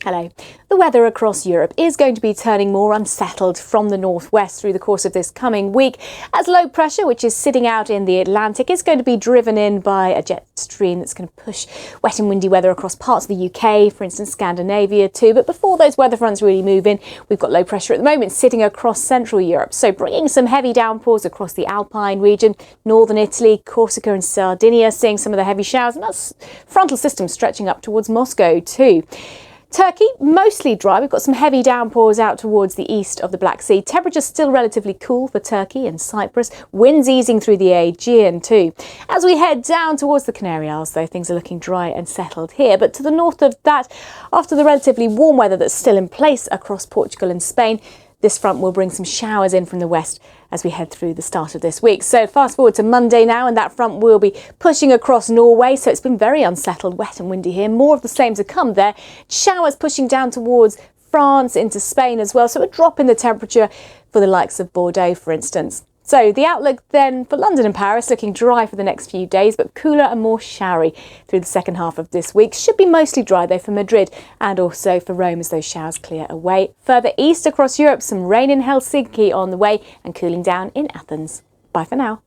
Hello. The weather across Europe is going to be turning more unsettled from the northwest through the course of this coming week, as low pressure, which is sitting out in the Atlantic, is going to be driven in by a jet stream that's going to push wet and windy weather across parts of the UK, for instance Scandinavia too. But before those weather fronts really move in, we've got low pressure at the moment sitting across central Europe, so bringing some heavy downpours across the Alpine region, northern Italy, Corsica and Sardinia, seeing some of the heavy showers, and that's frontal system stretching up towards Moscow too. Turkey, mostly dry. We've got some heavy downpours out towards the east of the Black Sea. Temperatures still relatively cool for Turkey and Cyprus. Winds easing through the Aegean too. As we head down towards the Canary Isles, though, things are looking dry and settled here. But to the north of that, after the relatively warm weather that's still in place across Portugal and Spain, this front will bring some showers in from the west as we head through the start of this week. So fast forward to Monday now, and that front will be pushing across Norway. So it's been very unsettled, wet and windy here. More of the same to come there. Showers pushing down towards France into Spain as well. So a drop in the temperature for the likes of Bordeaux, for instance. So the outlook then for London and Paris looking dry for the next few days, but cooler and more showery through the second half of this week. Should be mostly dry though for Madrid and also for Rome as those showers clear away. Further east across Europe, some rain in Helsinki on the way and cooling down in Athens. Bye for now.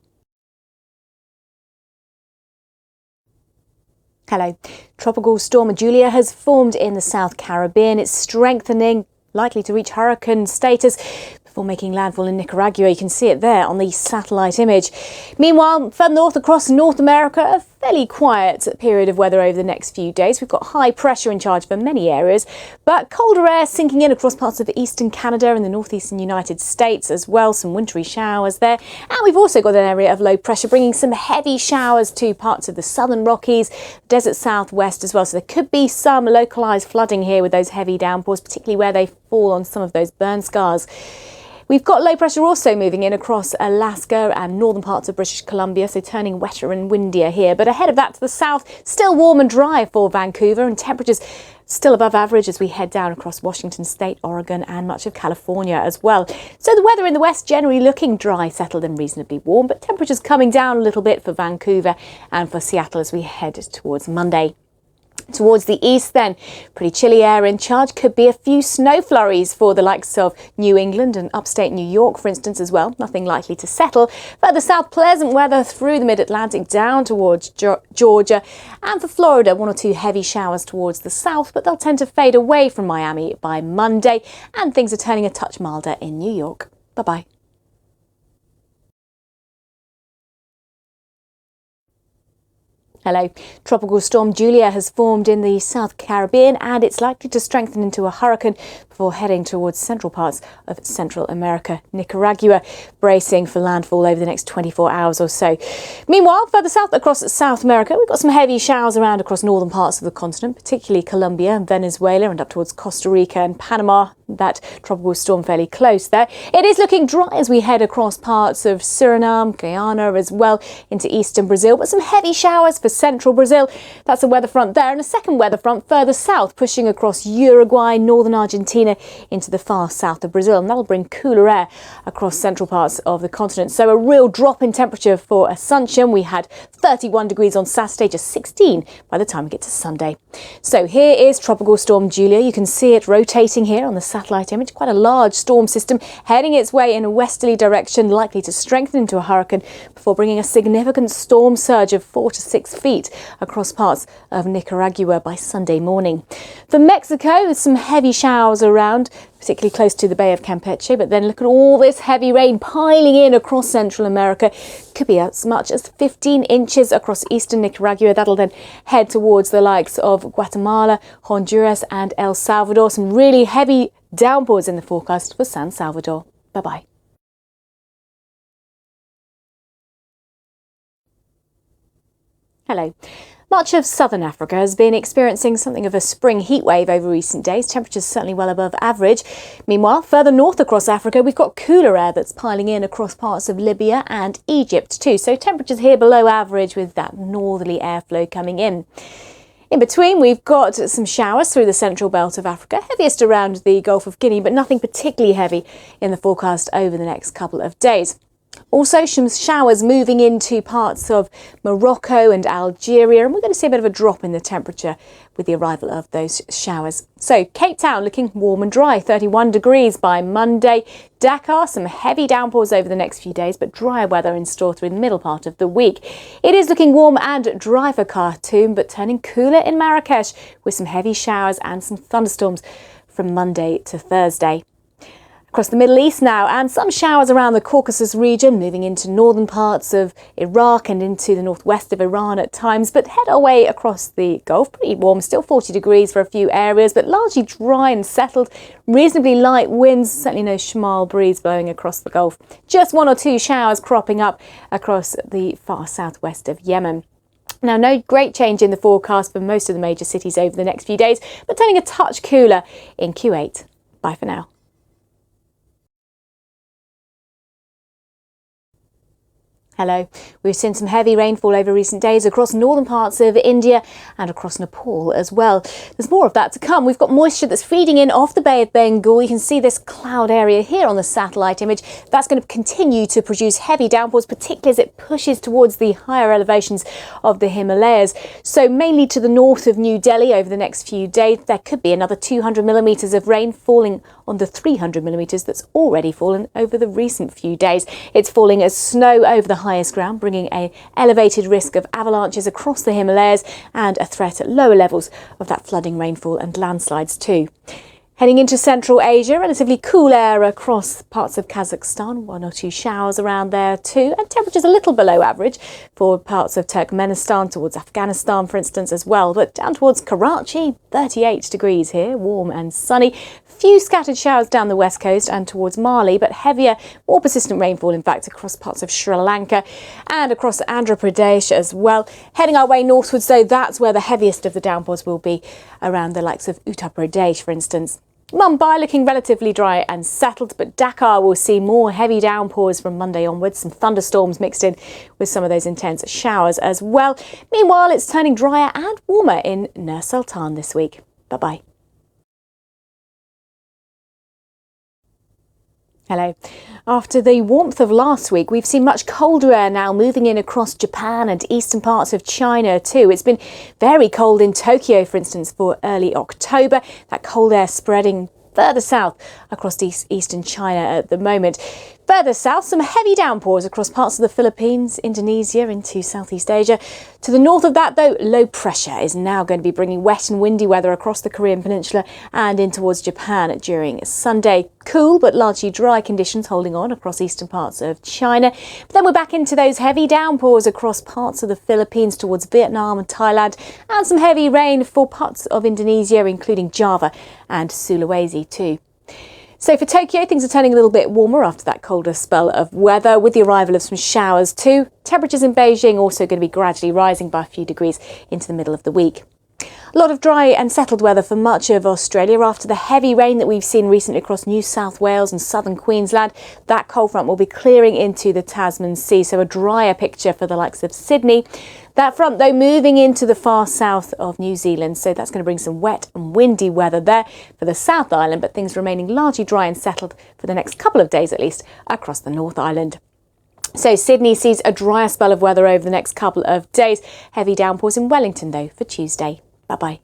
Hello. Tropical storm Julia has formed in the South Caribbean. It's strengthening, likely to reach hurricane status before making landfall in Nicaragua. You can see it there on the satellite image. Meanwhile, further north across North America, a fairly quiet period of weather over the next few days. We've got high pressure in charge for many areas, but colder air sinking in across parts of eastern Canada and the northeastern United States as well. Some wintry showers there. And we've also got an area of low pressure bringing some heavy showers to parts of the southern Rockies, desert southwest as well. So there could be some localised flooding here with those heavy downpours, particularly where they fall on some of those burn scars. We've got low pressure also moving in across Alaska and northern parts of British Columbia, so turning wetter and windier here. But ahead of that to the south, still warm and dry for Vancouver, and temperatures still above average as we head down across Washington State, Oregon and much of California as well. So the weather in the west generally looking dry, settled and reasonably warm, but temperatures coming down a little bit for Vancouver and for Seattle as we head towards Monday. Towards the east then, pretty chilly air in charge. Could be a few snow flurries for the likes of New England and upstate New York, for instance, as well. Nothing likely to settle. Further south, pleasant weather through the mid-Atlantic down towards Georgia. And for Florida, one or two heavy showers towards the south, but they'll tend to fade away from Miami by Monday. And things are turning a touch milder in New York. Bye-bye. Hello. Tropical storm Julia has formed in the South Caribbean and it's likely to strengthen into a hurricane before heading towards central parts of Central America. Nicaragua bracing for landfall over the next 24 hours or so. Meanwhile, further south across South America, we've got some heavy showers around across northern parts of the continent, particularly Colombia and Venezuela and up towards Costa Rica and Panama. That tropical storm fairly close there. It is looking dry as we head across parts of Suriname, Guyana as well into eastern Brazil, but some heavy showers for central Brazil. That's a weather front there, and a second weather front further south pushing across Uruguay, northern Argentina into the far south of Brazil, and that'll bring cooler air across central parts of the continent. So a real drop in temperature for Assumption. We had 31 degrees on Saturday, just 16 by the time we get to Sunday. So here is Tropical Storm Julia. You can see it rotating here on the satellite image. Quite a large storm system heading its way in a westerly direction, likely to strengthen into a hurricane before bringing a significant storm surge of 4 to 6 feet across parts of Nicaragua by Sunday morning. For Mexico, with some heavy showers around, particularly close to the Bay of Campeche, but then look at all this heavy rain piling in across Central America. Could be as much as 15 inches across eastern Nicaragua. That'll then head towards the likes of Guatemala, Honduras and El Salvador. Some really heavy downpours in the forecast for San Salvador. Bye-bye. Hello. Much of southern Africa has been experiencing something of a spring heatwave over recent days. Temperatures certainly well above average. Meanwhile, further north across Africa, we've got cooler air that's piling in across parts of Libya and Egypt too. So temperatures here below average with that northerly airflow coming in. In between, we've got some showers through the central belt of Africa, heaviest around the Gulf of Guinea, but nothing particularly heavy in the forecast over the next couple of days. Also, some showers moving into parts of Morocco and Algeria, and we're going to see a bit of a drop in the temperature with the arrival of those showers. So, Cape Town looking warm and dry, 31 degrees by Monday. Dakar, some heavy downpours over the next few days, but drier weather in store through the middle part of the week. It is looking warm and dry for Khartoum, but turning cooler in Marrakesh with some heavy showers and some thunderstorms from Monday to Thursday. Across the Middle East now, and some showers around the Caucasus region, moving into northern parts of Iraq and into the northwest of Iran at times, but head our way across the Gulf. Pretty warm, still 40 degrees for a few areas, but largely dry and settled. Reasonably light winds, certainly no Shamal breeze blowing across the Gulf. Just one or two showers cropping up across the far southwest of Yemen. Now, no great change in the forecast for most of the major cities over the next few days, but turning a touch cooler in Q8. Bye for now. Hello. We've seen some heavy rainfall over recent days across northern parts of India and across Nepal as well. There's more of that to come. We've got moisture that's feeding in off the Bay of Bengal. You can see this cloud area here on the satellite image. That's going to continue to produce heavy downpours, particularly as it pushes towards the higher elevations of the Himalayas. So mainly to the north of New Delhi over the next few days, there could be another 200 millimetres of rain falling on the 300 millimetres that's already fallen over the recent few days. It's falling as snow over the highest ground, bringing an elevated risk of avalanches across the Himalayas and a threat at lower levels of that flooding rainfall and landslides too. Heading into Central Asia, relatively cool air across parts of Kazakhstan, one or two showers around there too, and temperatures a little below average for parts of Turkmenistan, towards Afghanistan for instance as well, but down towards Karachi, 38 degrees here, warm and sunny. Few scattered showers down the west coast and towards Mali, but heavier, more persistent rainfall in fact across parts of Sri Lanka and across Andhra Pradesh as well. Heading our way northwards though, that's where the heaviest of the downpours will be, around the likes of Uttar Pradesh for instance. Mumbai looking relatively dry and settled, but Dakar will see more heavy downpours from Monday onwards, some thunderstorms mixed in with some of those intense showers as well. Meanwhile, it's turning drier and warmer in Nur Sultan this week. Bye-bye. Hello. After the warmth of last week, we've seen much colder air now moving in across Japan and eastern parts of China too. It's been very cold in Tokyo, for instance, for early October. That cold air spreading further south across eastern China at the moment. Further south, some heavy downpours across parts of the Philippines, Indonesia, into Southeast Asia. To the north of that, though, low pressure is now going to be bringing wet and windy weather across the Korean Peninsula and in towards Japan during Sunday. Cool but largely dry conditions holding on across eastern parts of China. But then we're back into those heavy downpours across parts of the Philippines towards Vietnam and Thailand, and some heavy rain for parts of Indonesia, including Java and Sulawesi too. So for Tokyo, things are turning a little bit warmer after that colder spell of weather, with the arrival of some showers too. Temperatures in Beijing also going to be gradually rising by a few degrees into the middle of the week. A lot of dry and settled weather for much of Australia after the heavy rain that we've seen recently across New South Wales and southern Queensland. That cold front will be clearing into the Tasman Sea, so a drier picture for the likes of Sydney. That front, though, moving into the far south of New Zealand, so that's going to bring some wet and windy weather there for the South Island, but things remaining largely dry and settled for the next couple of days at least across the North Island. So Sydney sees a drier spell of weather over the next couple of days. Heavy downpours in Wellington, though, for Tuesday. Bye-bye.